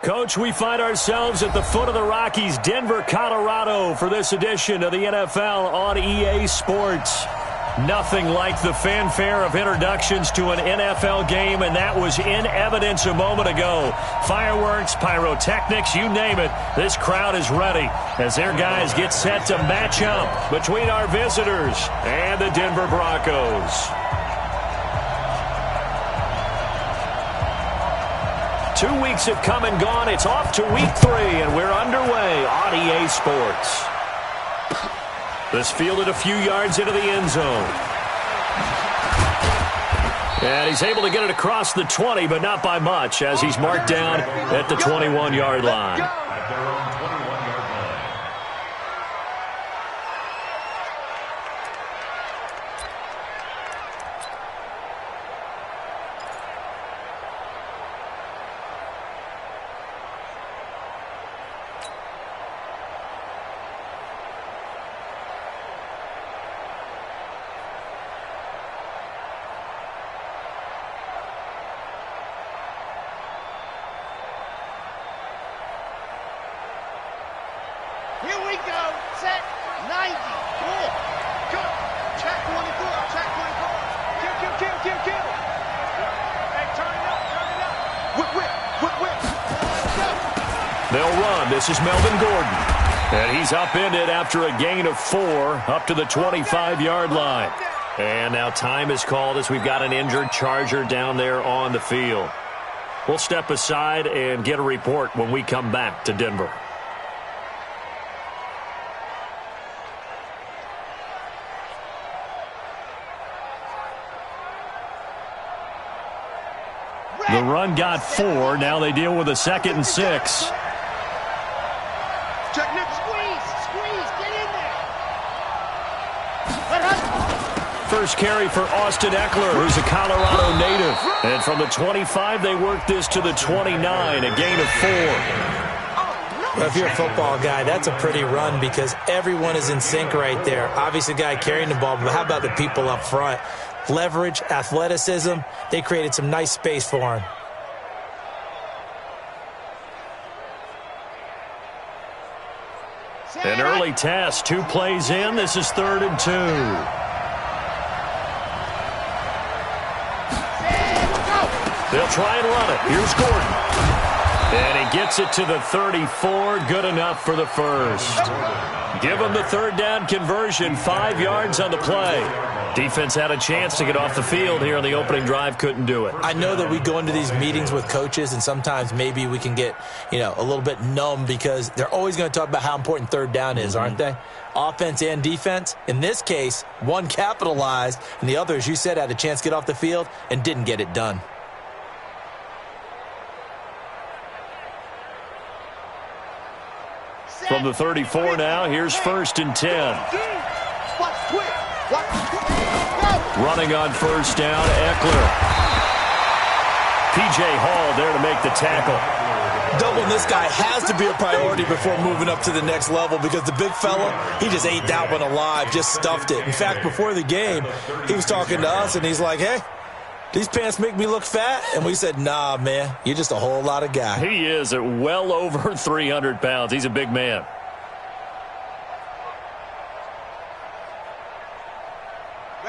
Coach, we find ourselves at the foot of the Rockies, Denver, Colorado, for this edition of the NFL on EA Sports. Nothing like the fanfare of introductions to an NFL game, and that was in evidence a moment ago. Fireworks, pyrotechnics, you name it, this crowd is ready as their guys get set to match up between our visitors and the Denver Broncos. 2 weeks have come and gone. It's off to week 3, and we're underway on EA Sports. This fielded a few yards into the end zone. And he's able to get it across the 20, but not by much, as he's marked down at the 21-yard line. Here we go. Set. 90. Cool. Good. Check 24. Check 24. Kill. Hey, turn it up. Whip. They'll run. This is Melvin Gordon. And he's upended after a gain of 4 up to the 25-yard line. And now time is called as we've got an injured Charger down there on the field. We'll step aside and get a report when we come back to Denver. The run got 4. Now they deal with a 2nd and 6. Check next. Squeeze. Get in there. First carry for Austin Eckler, who's a Colorado native. And from the 25, they work this to the 29, a gain of 4. Well, if you're a football guy, that's a pretty run because everyone is in sync right there. Obviously, the guy carrying the ball, but how about the people up front? Leverage, athleticism, they created some nice space for him. An early test, 2 plays in. This is 3rd and 2. They'll try and run it. Here's Gordon. And he gets it to the 34. Good enough for the first. Give him the 3rd down conversion. 5 yards on the play. Defense had a chance to get off the field here on the opening drive. Couldn't do it. I know that we go into these meetings with coaches, and sometimes maybe we can get, a little bit numb because they're always going to talk about how important 3rd down is, aren't they? Offense and defense. In this case, one capitalized, and the other, as you said, had a chance to get off the field and didn't get it done. From the 34 now, here's 1st and 10. Running on 1st down, Eckler. P.J. Hall there to make the tackle. Doubling this guy has to be a priority before moving up to the next level because the big fella, he just ate that one alive, just stuffed it. In fact, before the game, he was talking to us, and he's like, hey, these pants make me look fat? And we said, nah, man, you're just a whole lot of guy. He is at well over 300 pounds. He's a big man.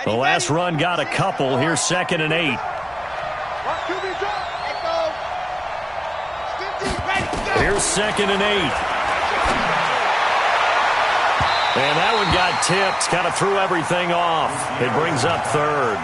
The last run got a couple. Here's 2nd and 8. Here's 2nd and 8. And that one got tipped. Kind of threw everything off. It brings up 3rd.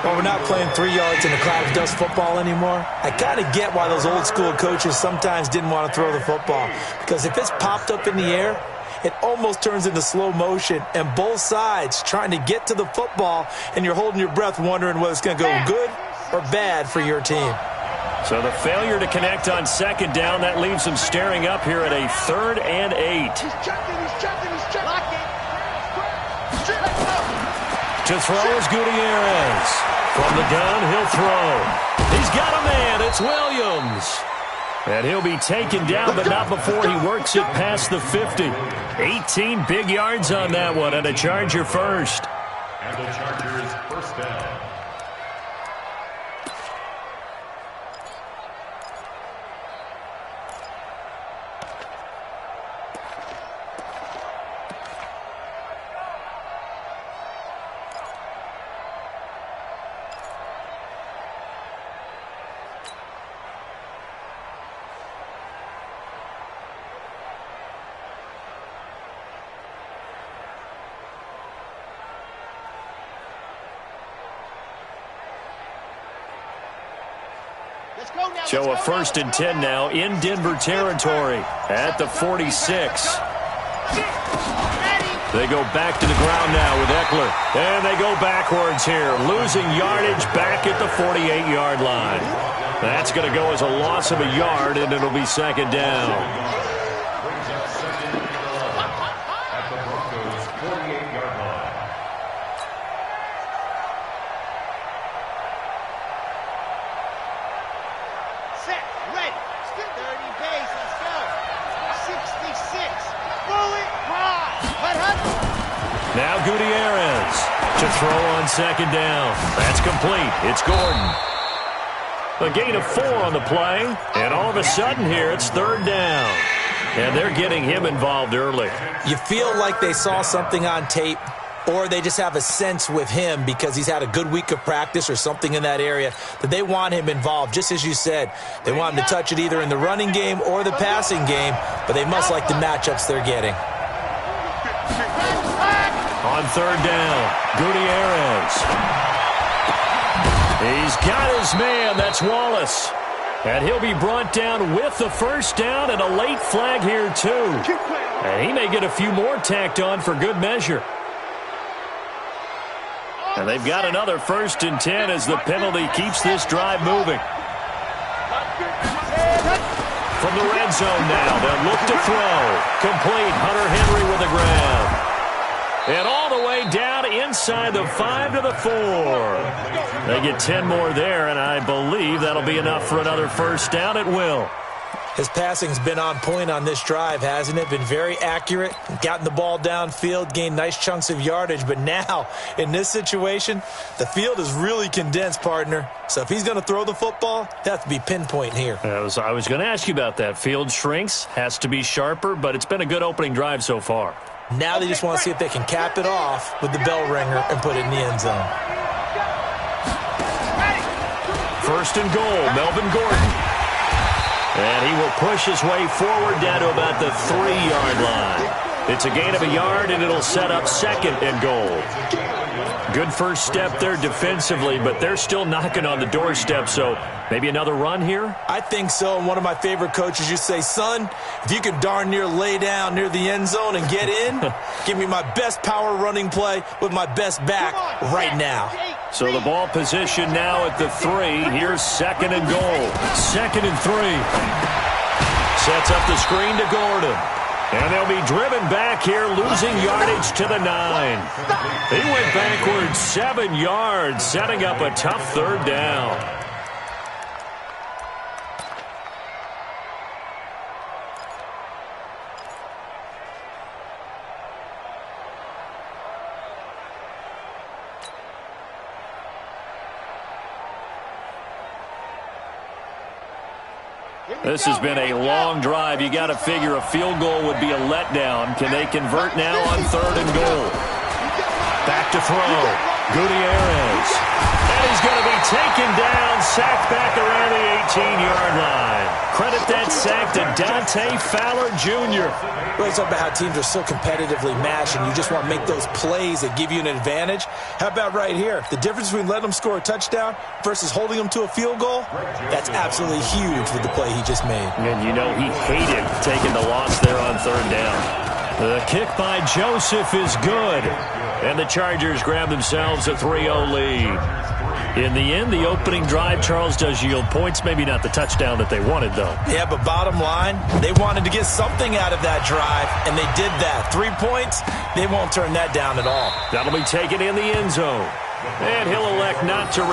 Well, we're not playing 3 yards in a cloud of dust football anymore. I kind of get why those old school coaches sometimes didn't want to throw the football. Because if it's popped up in the air, it almost turns into slow motion, and both sides trying to get to the football, and you're holding your breath wondering whether it's going to go good or bad for your team. So the failure to connect on 2nd down, that leaves them staring up here at a 3rd and 8. He's checking. To throw is Gutierrez. From the gun, he'll throw. He's got a man. It's Williams. And he'll be taken down, but not before he works it past the 50. 18 big yards on that one, and a Charger first. And the Chargers first down. So a 1st and 10 now in Denver territory at the 46. They go back to the ground now with Eckler. And they go backwards here, losing yardage back at the 48-yard line. That's going to go as a loss of a yard, and it'll be 2nd down. Now Gutierrez to throw on 2nd down. That's complete. It's Gordon. A gain of 4 on the play, and all of a sudden here it's 3rd down. And they're getting him involved early. You feel like they saw something on tape, or they just have a sense with him because he's had a good week of practice or something in that area that they want him involved. Just as you said, they want him to touch it either in the running game or the passing game, but they must like the matchups they're getting. On 3rd down, Gutierrez. He's got his man. That's Wallace. And he'll be brought down with the 1st down and a late flag here, too. And he may get a few more tacked on for good measure. And they've got another 1st and 10 as the penalty keeps this drive moving. From the red zone now, they'll look to throw. Complete. Hunter Henry with the grab. And all the way down inside the 5 to the 4. They get 10 more there, and I believe that'll be enough for another 1st down. It will. His passing's been on point on this drive, hasn't it? Been very accurate, gotten the ball downfield, gained nice chunks of yardage. But now, in this situation, the field is really condensed, partner. So if he's going to throw the ball, it has to be pinpoint here. I was going to ask you about that. Field shrinks, has to be sharper, but it's been a good opening drive so far. Now they just want to see if they can cap it off with the bell ringer and put it in the end zone. 1st and goal, Melvin Gordon. And he will push his way forward down to about the 3-yard line. It's a gain of a yard, and it'll set up 2nd and goal. Good first step there defensively, but they're still knocking on the doorstep, so maybe another run here? I think so, and one of my favorite coaches used to say, son, if you can darn near lay down near the end zone and get in, give me my best power running play with my best back right now. So the ball position now at the 3. Here's 2nd and goal. 2nd and 3. Sets up the screen to Gordon. And they'll be driven back here, losing yardage to the 9. He went backwards 7 yards, setting up a tough 3rd down. This has been a long drive. You got to figure a field goal would be a letdown. Can they convert now on 3rd and goal? Back to throw. Gutierrez. And he's going to be taken down, sacked back around the 18-yard line. Credit that sack to Dante Fowler Jr. Well, it's about how teams are so competitively matched, and you just want to make those plays that give you an advantage. How about right here? The difference between letting them score a touchdown versus holding them to a field goal, that's absolutely huge with the play he just made. And you know he hated taking the loss there on 3rd down. The kick by Joseph is good. And the Chargers grab themselves a 3-0 lead. In the end, the opening drive, Charles, does yield points. Maybe not the touchdown that they wanted, though. Yeah, but bottom line, they wanted to get something out of that drive, and they did that. 3 points, they won't turn that down at all. That'll be taken in the end zone. And he'll elect not to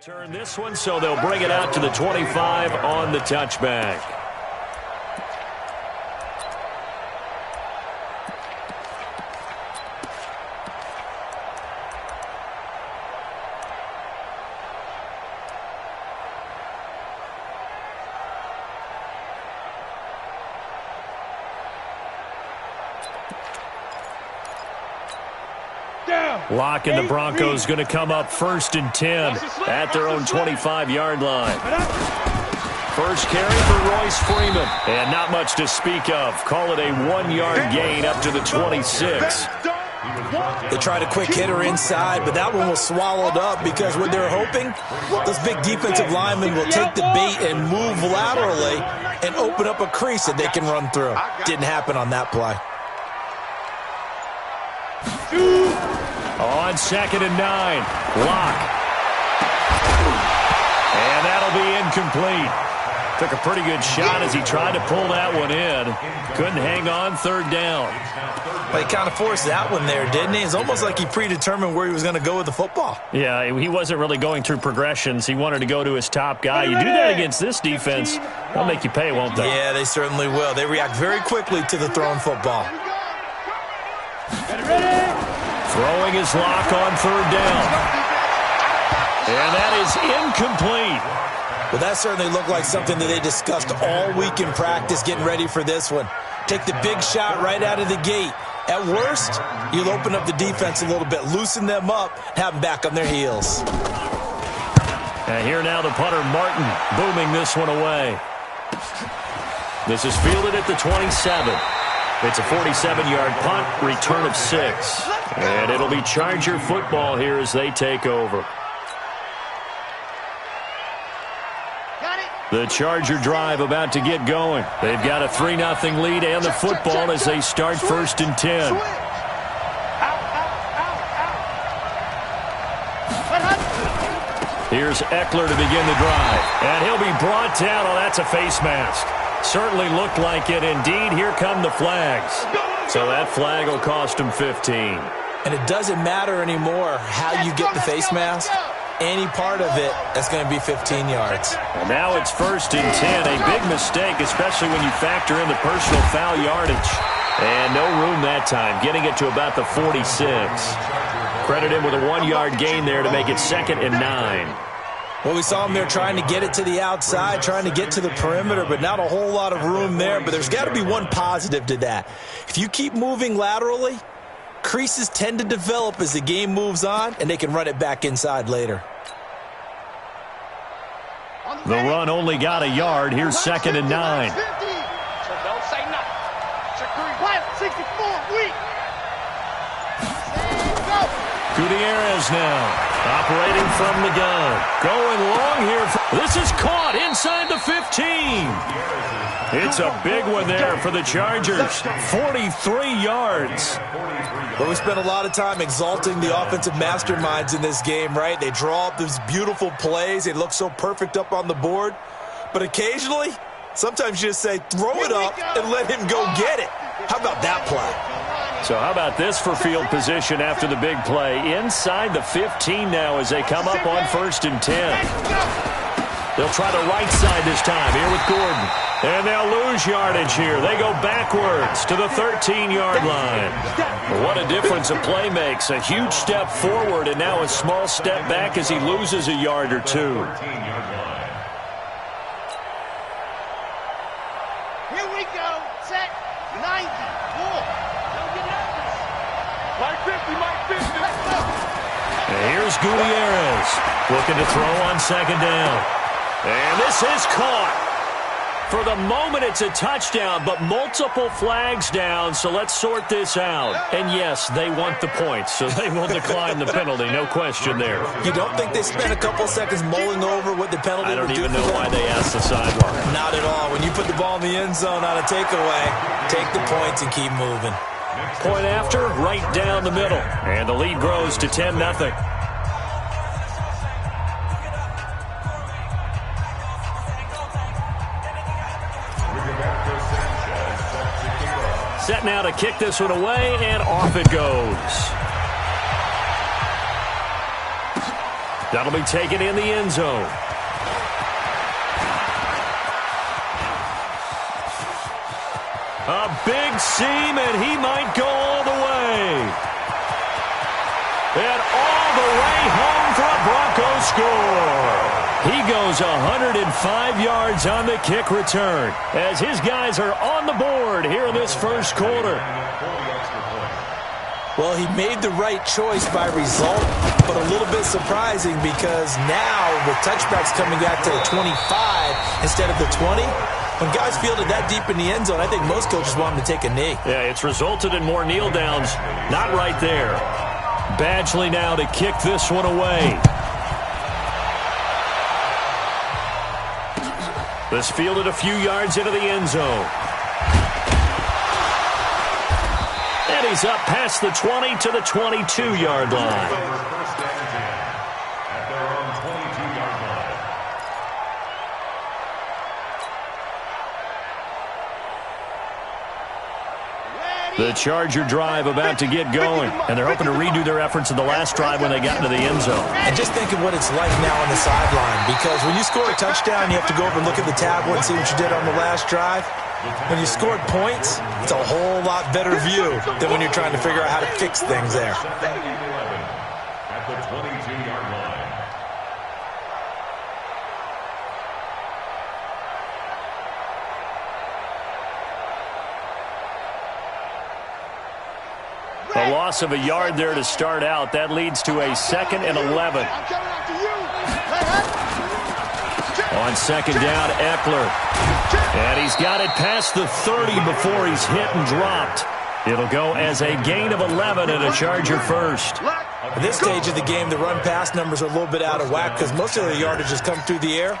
Turn this one, so they'll bring it out to the 25 on the touchback. Locke and the Broncos going to come up 1st and 10 at their own 25-yard line. First carry for Royce Freeman. And not much to speak of. Call it a 1-yard gain up to the 26. They tried a quick hitter inside, but that one was swallowed up because what they're hoping, those big defensive linemen will take the bait and move laterally and open up a crease that they can run through. Didn't happen on that play. On 2nd and 9, Locke. And that'll be incomplete. Took a pretty good shot as he tried to pull that one in. Couldn't hang on 3rd down. But he kind of forced that one there, didn't he? It's almost like he predetermined where he was going to go with the football. Yeah, he wasn't really going through progressions. He wanted to go to his top guy. You do that against this defense, they'll make you pay, won't they? Yeah, they certainly will. They react very quickly to the thrown football. Throwing his Locke on 3rd down. And that is incomplete. Well, that certainly looked like something that they discussed all week in practice getting ready for this one. Take the big shot right out of the gate. At worst, you'll open up the defense a little bit, loosen them up, have them back on their heels. And here now the punter, Martin, booming this one away. This is fielded at the 27. It's a 47-yard punt, return of 6. And it'll be Charger football here as they take over. The Charger drive about to get going. They've got a 3-0 lead and the football as they start 1st and 10. Here's Eckler to begin the drive. And he'll be brought down. Oh, that's a face mask. Certainly looked like it. Indeed, here come the flags. So that flag will cost him 15. And it doesn't matter anymore how you get the face mask. Any part of it, that's going to be 15 yards. And now it's 1st and 10. A big mistake, especially when you factor in the personal foul yardage. And no room that time, getting it to about the 46. Credit him with a 1-yard gain there to make it 2nd and 9. Well, we saw him there trying to get it to the outside, trying to get to the perimeter, but not a whole lot of room there. But there's got to be one positive to that. If you keep moving laterally, creases tend to develop as the game moves on, and they can run it back inside later. The run only got a yard. Here's 2nd and 9. So don't say nothing. Quiet, 64, weak. Gutierrez now. Operating from the gun. Going long here. This is caught inside the 15. It's a big one there for the Chargers. 43 yards. Well, we spent a lot of time exalting the offensive masterminds in this game, right? They draw up these beautiful plays. They look so perfect up on the board. But occasionally, sometimes you just say, throw it up and let him go get it. How about that play? So how about this for field position after the big play? Inside the 15 now as they come up on 1st and 10. They'll try the right side this time here with Gordon. And they'll lose yardage here. They go backwards to the 13-yard line. What a difference a play makes. A huge step forward and now a small step back as he loses a yard or two. Here we go. Set 90. And here's Gutierrez looking to throw on 2nd down. And this is caught. For the moment, it's a touchdown, but multiple flags down, so let's sort this out. And yes, they want the points, so they will decline the penalty, no question there. You don't think they spent a couple seconds mulling over what the penalty would do? I don't even know why they asked the sideline. Not at all. When you put the ball in the end zone on a takeaway, take the points and keep moving. Point after, right down the middle. And the lead grows to 10-0. Set now to kick this one away, and off it goes. That'll be taken in the end zone. A big seam, and he might go all the way. And all the way home for a Broncos score. He goes 105 yards on the kick return as his guys are on the board here in this first quarter. Well, he made the right choice by result, but a little bit surprising because now with touchbacks coming out to the 25 instead of the 20, when guys field it that deep in the end zone, I think most coaches want him to take a knee. Yeah, it's resulted in more kneel downs. Not right there. Badgley now to kick this one away. This fielded a few yards into the end zone. And he's up past the 20 to the 22-yard line. The Charger drive about to get going, and they're hoping to redo their efforts in the last drive when they got into the end zone. And just think of what it's like now on the sideline, because when you score a touchdown, you have to go over and look at the tablet and see what you did on the last drive. When you scored points, it's a whole lot better view than when you're trying to figure out how to fix things there. At the 22-yard line. A loss of a yard there to start out. That leads to a 2nd and 11. On second down, Eckler. And he's got it past the 30 before he's hit and dropped. It'll go as a gain of 11 and a Charger first. At this stage of the game, the run-pass numbers are a little bit out of whack because most of the yardage has come through the air.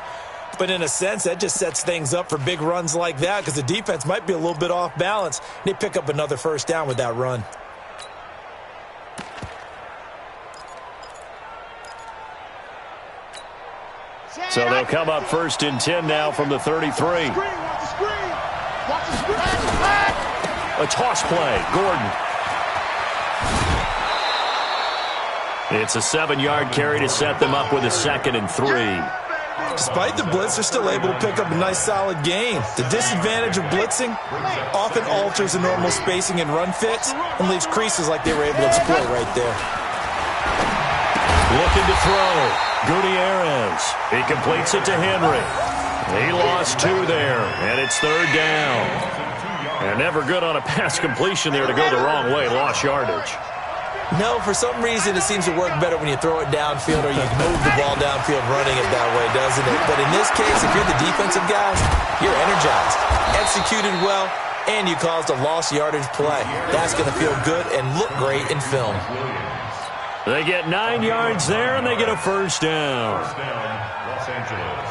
But in a sense, that just sets things up for big runs like that because the defense might be a little bit off balance. They pick up another first down with that run. So they'll come up 1st and 10 now from the 33. A toss play, Gordon. It's a 7-yard carry to set them up with a 2nd and 3. Despite the blitz, they're still able to pick up a nice solid gain. The disadvantage of blitzing often alters the normal spacing and run fits and leaves creases like they were able to exploit right there. Looking to throw. Gutierrez. He completes it to Henry. He lost 2 there, and it's 3rd down. And never good on a pass completion there to go the wrong way. Lost yardage. No, for some reason it seems to work better when you throw it downfield or you move the ball downfield running it that way, doesn't it? But in this case, if you're the defensive guys, you're energized, executed well, and you caused a lost yardage play. That's going to feel good and look great in film. They get 9 yards there, and they get a first down. First down, Los Angeles.